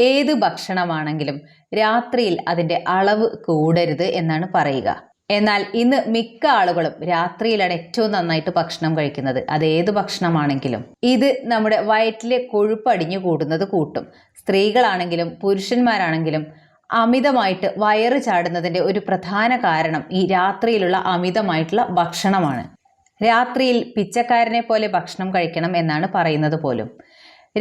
ഏത് ഭക്ഷണമാണെങ്കിലും രാത്രിയിൽ അതിൻ്റെ അളവ് കൂടരുത് എന്നാണ് പറയുക. എന്നാൽ ഇന്ന് മിക്ക ആളുകളും രാത്രിയിലാണ് ഏറ്റവും നന്നായിട്ട് ഭക്ഷണം കഴിക്കുന്നത്. അത് ഏത് ഭക്ഷണമാണെങ്കിലും ഇത് നമ്മുടെ വയറ്റിലെ കൊഴുപ്പ് അടിഞ്ഞു കൂടുന്നത് കൂട്ടും. സ്ത്രീകളാണെങ്കിലും പുരുഷന്മാരാണെങ്കിലും അമിതമായിട്ട് വയറ് ചാടുന്നതിൻ്റെ ഒരു പ്രധാന കാരണം ഈ രാത്രിയിലുള്ള അമിതമായിട്ടുള്ള ഭക്ഷണമാണ്. രാത്രിയിൽ പിച്ചക്കാരനെ പോലെ ഭക്ഷണം കഴിക്കണം എന്നാണ് പറയുന്നത് പോലും.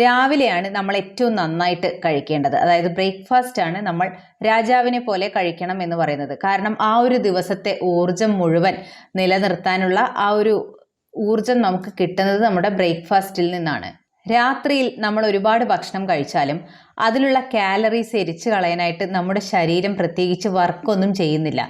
രാവിലെയാണ് നമ്മൾ ഏറ്റവും നന്നായിട്ട് കഴിക്കേണ്ടത്. അതായത് ബ്രേക്ക്ഫാസ്റ്റ് ആണ് നമ്മൾ രാജാവിനെ പോലെ കഴിക്കണം എന്ന് പറയുന്നത്. കാരണം ആ ഒരു ദിവസത്തെ ഊർജം മുഴുവൻ നിലനിർത്താനുള്ള ആ ഒരു ഊർജം നമുക്ക് കിട്ടുന്നത് നമ്മുടെ ബ്രേക്ക്ഫാസ്റ്റിൽ നിന്നാണ്. രാത്രിയിൽ നമ്മൾ ഒരുപാട് ഭക്ഷണം കഴിച്ചാലും അതിലുള്ള കാലറീസ് എരിച്ചു കളയാനായിട്ട് നമ്മുടെ ശരീരം പ്രത്യേകിച്ച് വർക്കൊന്നും ചെയ്യുന്നില്ല.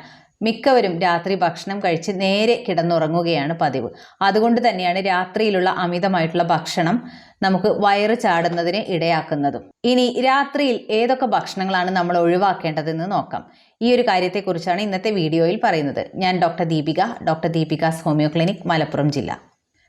മിക്കവരും രാത്രി ഭക്ഷണം കഴിച്ച് നേരെ കിടന്നുറങ്ങുകയാണ് പതിവ്. അതുകൊണ്ട് തന്നെയാണ് രാത്രിയിലുള്ള അമിതമായിട്ടുള്ള ഭക്ഷണം നമുക്ക് വയറ് ചാടുന്നതിന് ഇടയാക്കുന്നതും. ഇനി രാത്രിയിൽ ഏതൊക്കെ ഭക്ഷണങ്ങളാണ് നമ്മൾ ഒഴിവാക്കേണ്ടതെന്ന് നോക്കാം. ഈ ഒരു കാര്യത്തെക്കുറിച്ചാണ് ഇന്നത്തെ വീഡിയോയിൽ പറയുന്നത്. ഞാൻ doctor Deepika's homeo clinic, Malappuram ജില്ല.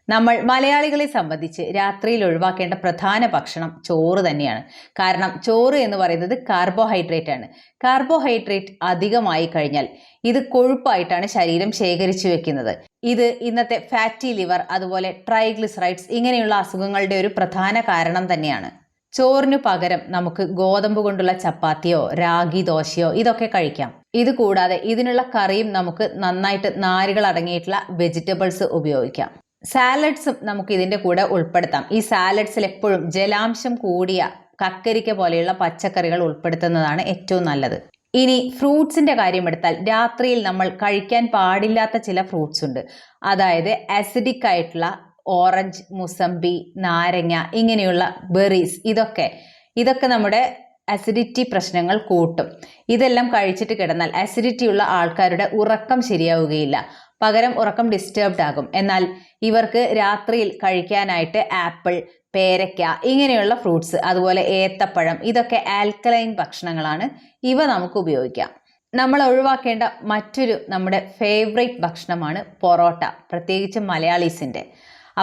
നമ്മൾ മലയാളികളെ സംബന്ധിച്ച് രാത്രിയിൽ ഒഴിവാക്കേണ്ട പ്രധാന ഭക്ഷണം ചോറ് തന്നെയാണ്. കാരണം ചോറ് എന്ന് പറയുന്നത് കാർബോഹൈഡ്രേറ്റ് ആണ്. കാർബോഹൈഡ്രേറ്റ് അധികമായി കഴിഞ്ഞാൽ ഇത് കൊഴുപ്പായിട്ടാണ് ശരീരം ശേഖരിച്ചു വെക്കുന്നത്. ഇത് ഇന്നത്തെ ഫാറ്റി ലിവർ, അതുപോലെ ട്രൈഗ്ലിസറൈഡ്സ് ഇങ്ങനെയുള്ള അസുഖങ്ങളുടെ ഒരു പ്രധാന കാരണം തന്നെയാണ്. ചോറിനു പകരം നമുക്ക് ഗോതമ്പ് കൊണ്ടുള്ള ചപ്പാത്തിയോ രാഗി ദോശയോ ഇതൊക്കെ കഴിക്കാം. ഇത് കൂടാതെ ഇതിനുള്ള കറിയും നമുക്ക് നന്നായിട്ട് നാരുകൾ അടങ്ങിയിട്ടുള്ള വെജിറ്റബിൾസ് ഉപയോഗിക്കാം. സാലഡ്സും നമുക്ക് ഇതിൻ്റെ കൂടെ ഉൾപ്പെടുത്താം. ഈ സാലഡ്സിൽ എപ്പോഴും ജലാംശം കൂടിയ കക്കരിക്ക പോലെയുള്ള പച്ചക്കറികൾ ഉൾപ്പെടുത്തുന്നതാണ് ഏറ്റവും നല്ലത്. ഇനി ഫ്രൂട്ട്സിൻ്റെ കാര്യം എടുത്താൽ രാത്രിയിൽ നമ്മൾ കഴിക്കാൻ പാടില്ലാത്ത ചില ഫ്രൂട്ട്സ് ഉണ്ട്. അതായത് ആസിഡിക് ആയിട്ടുള്ള ഓറഞ്ച്, മുസമ്പി, നാരങ്ങ ഇങ്ങനെയുള്ള ബെറീസ് ഇതൊക്കെ നമ്മുടെ അസിഡിറ്റി പ്രശ്നങ്ങൾ കൂട്ടും. ഇതെല്ലാം കഴിച്ചിട്ട് കിടന്നാൽ അസിഡിറ്റി ഉള്ള ആൾക്കാരുടെ ഉറക്കം ശരിയാവുകയില്ല. പകരം ഉറക്കം ഡിസ്റ്റർബ്ഡ് ആകും. എന്നാൽ ഇവർക്ക് രാത്രിയിൽ കഴിക്കാനായിട്ട് ആപ്പിൾ, പേരയ്ക്ക ഇങ്ങനെയുള്ള ഫ്രൂട്ട്സ്, അതുപോലെ ഏത്തപ്പഴം ഇതൊക്കെ ആൽക്കലൈൻ ഭക്ഷണങ്ങളാണ്. ഇവ നമുക്ക് ഉപയോഗിക്കാം. നമ്മൾ ഒഴിവാക്കേണ്ട മറ്റൊരു നമ്മുടെ ഫേവറേറ്റ് ഭക്ഷണമാണ് പൊറോട്ട, പ്രത്യേകിച്ച് മലയാളീസിൻ്റെ.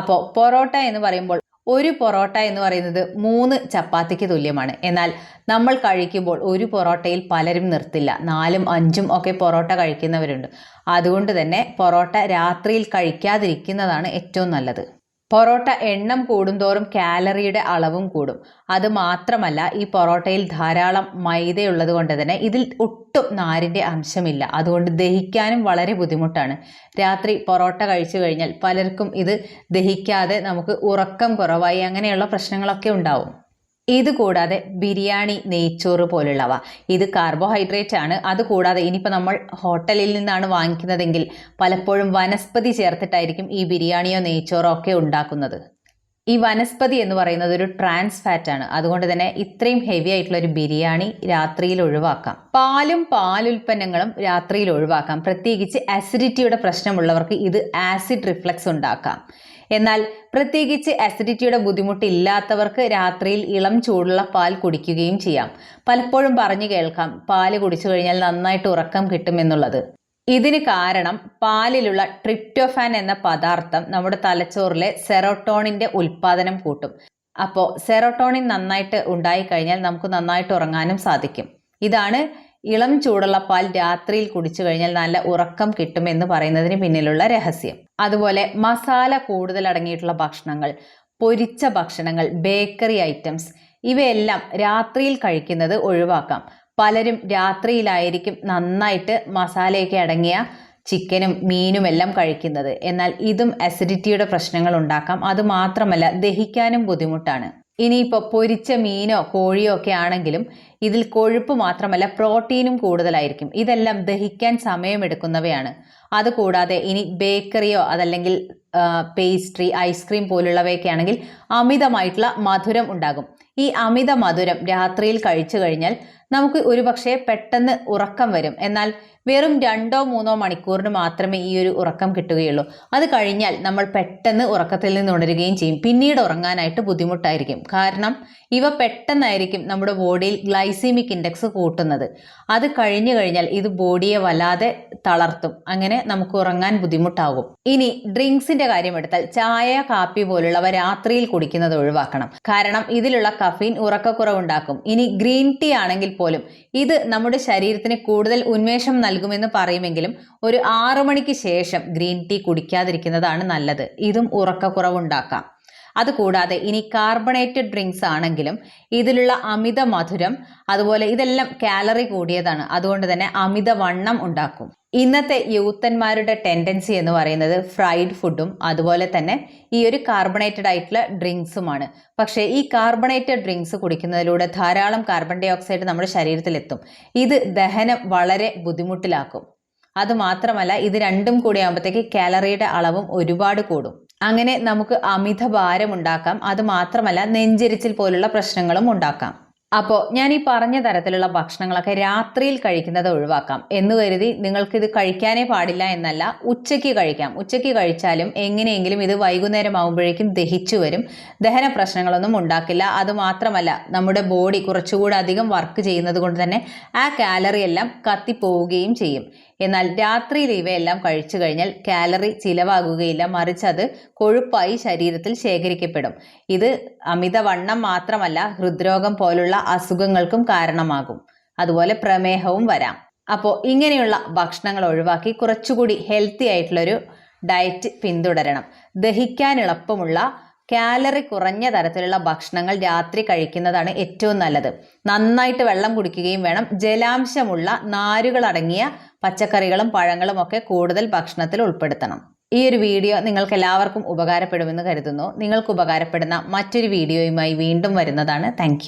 അപ്പോൾ പൊറോട്ട എന്ന് പറയുമ്പോൾ ഒരു പൊറോട്ട എന്ന് പറയുന്നത് 3 ചപ്പാത്തിക്ക് തുല്യമാണ്. എന്നാൽ നമ്മൾ കഴിക്കുമ്പോൾ ഒരു പൊറോട്ടയിൽ പലരും നിർത്തില്ല, 4ഉം 5ഉം ഒക്കെ പൊറോട്ട കഴിക്കുന്നവരുണ്ട്. അതുകൊണ്ട് തന്നെ പൊറോട്ട രാത്രിയിൽ കഴിക്കാതിരിക്കുന്നതാണ് ഏറ്റവും നല്ലത്. പൊറോട്ട എണ്ണം കൂടുന്തോറും കാലറിയുടെ അളവും കൂടും. അത് മാത്രമല്ല, ഈ പൊറോട്ടയിൽ ധാരാളം മൈദയുള്ളത് കൊണ്ട് തന്നെ ഇതിൽ ഒട്ടും നാരിൻ്റെ അംശമില്ല. അതുകൊണ്ട് ദഹിക്കാനും വളരെ ബുദ്ധിമുട്ടാണ്. രാത്രി പൊറോട്ട കഴിച്ചു കഴിഞ്ഞാൽ പലർക്കും ഇത് ദഹിക്കാതെ നമുക്ക് ഉറക്കം കുറവായി അങ്ങനെയുള്ള പ്രശ്നങ്ങളൊക്കെ ഉണ്ടാവും. ഇത് കൂടാതെ ബിരിയാണി, നെയ്ച്ചോറ് പോലുള്ളവ ഇത് കാർബോഹൈഡ്രേറ്റ് ആണ്. അതുകൂടാതെ ഇനിയിപ്പോൾ നമ്മൾ ഹോട്ടലിൽ നിന്നാണ് വാങ്ങിക്കുന്നതെങ്കിൽ പലപ്പോഴും വനസ്പതി ചേർത്തിട്ടായിരിക്കും ഈ ബിരിയാണിയോ നെയ്ച്ചോറോ ഒക്കെ ഉണ്ടാക്കുന്നത്. ഈ വനസ്പതി എന്ന് പറയുന്നത് ഒരു ട്രാൻസ് ഫാറ്റ് ആണ്. അതുകൊണ്ട് തന്നെ ഇത്രയും ഹെവി ആയിട്ടുള്ള ഒരു ബിരിയാണി രാത്രിയിൽ ഒഴിവാക്കാം. പാലും പാലുൽപ്പന്നങ്ങളും രാത്രിയിൽ ഒഴിവാക്കാം. പ്രത്യേകിച്ച് അസിഡിറ്റിയുടെ പ്രശ്നമുള്ളവർക്ക് ഇത് ആസിഡ് റിഫ്ലക്സ് ഉണ്ടാക്കാം. എന്നാൽ പ്രത്യേകിച്ച് അസിഡിറ്റിയുടെ ബുദ്ധിമുട്ടില്ലാത്തവർക്ക് രാത്രിയിൽ ഇളം ചൂടുള്ള പാൽ കുടിക്കുകയും ചെയ്യാം. പലപ്പോഴും പറഞ്ഞു കേൾക്കാം പാല് കുടിച്ചു കഴിഞ്ഞാൽ നന്നായിട്ട് ഉറക്കം കിട്ടുമെന്നുള്ളത്. ഇതിന് കാരണം പാലിലുള്ള ട്രിപ്റ്റോഫാൻ എന്ന പദാർത്ഥം നമ്മുടെ തലച്ചോറിലെ സെറോട്ടോണിൻ്റെ ഉൽപ്പാദനം കൂട്ടും. അപ്പോൾ സെറോട്ടോണിൻ നന്നായിട്ട് ഉണ്ടായിക്കഴിഞ്ഞാൽ നമുക്ക് നന്നായിട്ട് ഉറങ്ങാനും സാധിക്കും. ഇതാണ് ഇളം ചൂടുള്ള പാൽ രാത്രിയിൽ കുടിച്ചു കഴിഞ്ഞാൽ നല്ല ഉറക്കം കിട്ടുമെന്ന് പറയുന്നതിന് പിന്നിലുള്ള രഹസ്യം. അതുപോലെ മസാല കൂടുതൽ അടങ്ങിയിട്ടുള്ള ഭക്ഷണങ്ങൾ, പൊരിച്ച ഭക്ഷണങ്ങൾ, ബേക്കറി ഐറ്റംസ് ഇവയെല്ലാം രാത്രിയിൽ കഴിക്കുന്നത് ഒഴിവാക്കാം. പലരും രാത്രിയിലായിരിക്കും നന്നായിട്ട് മസാലയൊക്കെ അടങ്ങിയ ചിക്കനും മീനും എല്ലാം കഴിക്കുന്നത്. എന്നാൽ ഇതും അസിഡിറ്റിയുടെ പ്രശ്നങ്ങൾ ഉണ്ടാക്കാം. അതുമാത്രമല്ല ദഹിക്കാനും ബുദ്ധിമുട്ടാണ്. ഇനിയിപ്പോൾ പൊരിച്ച മീനോ കോഴിയോ ഒക്കെ ആണെങ്കിലും ഇതിൽ കൊഴുപ്പ് മാത്രമല്ല പ്രോട്ടീനും കൂടുതലായിരിക്കും. ഇതെല്ലാം ദഹിക്കാൻ സമയമെടുക്കുന്നവയാണ്. അതുകൂടാതെ ഇനി ബേക്കറിയോ അതല്ലെങ്കിൽ പേസ്ട്രി, ഐസ്ക്രീം പോലുള്ളവയൊക്കെ ആണെങ്കിൽ അമിതമായിട്ടുള്ള മധുരം ഉണ്ടാകും. ഈ അമിത മധുരം രാത്രിയിൽ കഴിച്ചു കഴിഞ്ഞാൽ നമുക്ക് ഒരുപക്ഷെ പെട്ടെന്ന് ഉറക്കം വരും. എന്നാൽ വെറും 2-3 മണിക്കൂറിന് മാത്രമേ ഈ ഒരു ഉറക്കം കിട്ടുകയുള്ളൂ. അത് കഴിഞ്ഞാൽ നമ്മൾ പെട്ടെന്ന് ഉറക്കത്തിൽ നിന്ന് ഉണരുകയും ചെയ്യും. പിന്നീട് ഉറങ്ങാനായിട്ട് ബുദ്ധിമുട്ടായിരിക്കും. കാരണം ഇവ പെട്ടെന്നായിരിക്കും നമ്മുടെ ബോഡിയിൽ ഗ്ലൈസീമിക് ഇൻഡെക്സ് കൂട്ടുന്നത്. അത് കഴിഞ്ഞു കഴിഞ്ഞാൽ ഇത് ബോഡിയെ വല്ലാതെ തളർത്തും. അങ്ങനെ നമുക്ക് ഉറങ്ങാൻ ബുദ്ധിമുട്ടാകും. ഇനി ഡ്രിങ്ക്സിന്റെ കാര്യം എടുത്താൽ ചായ, കാപ്പി പോലുള്ളവ രാത്രിയിൽ കുടിക്കുന്നത് ഒഴിവാക്കണം. കാരണം ഇതിലുള്ള കഫീൻ ഉറക്കക്കുറവുണ്ടാക്കും. ഇനി ഗ്രീൻ ടീ ആണെങ്കിൽ പോലും ഇത് നമ്മുടെ ശരീരത്തിന് കൂടുതൽ ഉന്മേഷം നൽകുമെന്ന് പറയുമെങ്കിലും ഒരു 6 മണിക്ക് ശേഷം ഗ്രീൻ ടീ കുടിക്കാതിരിക്കുന്നതാണ് നല്ലത്. ഇതും ഉറക്കക്കുറവുണ്ടാക്കാം. അതുകൂടാതെ ഇനി കാർബണേറ്റഡ് ഡ്രിങ്ക്സ് ആണെങ്കിലും ഇതിലുള്ള അമിത മധുരം, അതുപോലെ ഇതെല്ലാം കാലറി കൂടിയതാണ്. അതുകൊണ്ട് തന്നെ അമിതവണ്ണം ഉണ്ടാക്കും. ഇന്നത്തെ യൂത്തന്മാരുടെ ടെൻഡൻസി എന്ന് പറയുന്നത് ഫ്രൈഡ് ഫുഡും അതുപോലെ തന്നെ ഈ ഒരു കാർബണേറ്റഡ് ആയിട്ടുള്ള ഡ്രിങ്ക്സുമാണ്. പക്ഷേ ഈ കാർബണേറ്റഡ് ഡ്രിങ്ക്സ് കുടിക്കുന്നതിലൂടെ ധാരാളം കാർബൺ ഡൈ ഓക്സൈഡ് നമ്മുടെ ശരീരത്തിലെത്തും. ഇത് ദഹനം വളരെ ബുദ്ധിമുട്ടിലാക്കും. അതുമാത്രമല്ല ഇത് രണ്ടും കൂടി ആകുമ്പോഴത്തേക്ക് കാലറിയുടെ അളവും ഒരുപാട് കൂടും. അങ്ങനെ നമുക്ക് അമിത ഭാരം ഉണ്ടാക്കാം. അത് മാത്രമല്ല നെഞ്ചെരിച്ചിൽ പോലുള്ള പ്രശ്നങ്ങളും ഉണ്ടാക്കാം. അപ്പോൾ ഞാൻ ഈ പറഞ്ഞ തരത്തിലുള്ള ഭക്ഷണങ്ങളൊക്കെ രാത്രിയിൽ കഴിക്കുന്നത് ഒഴിവാക്കാം എന്ന് കരുതി നിങ്ങൾക്കിത് കഴിക്കാനേ പാടില്ല എന്നല്ല. ഉച്ചയ്ക്ക് കഴിക്കാം. ഉച്ചയ്ക്ക് കഴിച്ചാലും എങ്ങനെയെങ്കിലും ഇത് വൈകുന്നേരം ആകുമ്പോഴേക്കും ദഹിച്ചു വരും. ദഹന പ്രശ്നങ്ങളൊന്നും ഉണ്ടാക്കില്ല. അതുമാത്രമല്ല നമ്മുടെ ബോഡി കുറച്ചുകൂടി അധികം വർക്ക് ചെയ്യുന്നത് കൊണ്ട് തന്നെ ആ കാലറി എല്ലാം കത്തിപ്പോവുകയും ചെയ്യും. എന്നാൽ രാത്രിയിൽ ഇവയെല്ലാം കഴിച്ചു കഴിഞ്ഞാൽ കാലറി ചിലവാകുകയില്ല, മറിച്ച് അത് കൊഴുപ്പായി ശരീരത്തിൽ ശേഖരിക്കപ്പെടും. ഇത് അമിതവണ്ണം മാത്രമല്ല ഹൃദ്രോഗം പോലുള്ള അസുഖങ്ങൾക്കും കാരണമാകും. അതുപോലെ പ്രമേഹവും വരാം. അപ്പോൾ ഇങ്ങനെയുള്ള ഭക്ഷണങ്ങൾ ഒഴിവാക്കി കുറച്ചുകൂടി ഹെൽത്തി ആയിട്ടുള്ളൊരു ഡയറ്റ് പിന്തുടരണം. ദഹിക്കാൻ എളുപ്പമുള്ള കാലറി കുറഞ്ഞ തരത്തിലുള്ള ഭക്ഷണങ്ങൾ രാത്രി കഴിക്കുന്നതാണ് ഏറ്റവും നല്ലത്. നന്നായിട്ട് വെള്ളം കുടിക്കുകയും വേണം. ജലാംശമുള്ള നാരുകളടങ്ങിയ പച്ചക്കറികളും പഴങ്ങളും ഒക്കെ കൂടുതൽ ഭക്ഷണത്തിൽ ഉൾപ്പെടുത്തണം. ഈ ഒരു വീഡിയോ നിങ്ങൾക്ക് എല്ലാവർക്കും ഉപകാരപ്പെടുമെന്ന് കരുതുന്നു. നിങ്ങൾക്ക് ഉപകാരപ്പെടുന്ന മറ്റൊരു വീഡിയോയുമായി വീണ്ടും വരുന്നതാണ്. താങ്ക്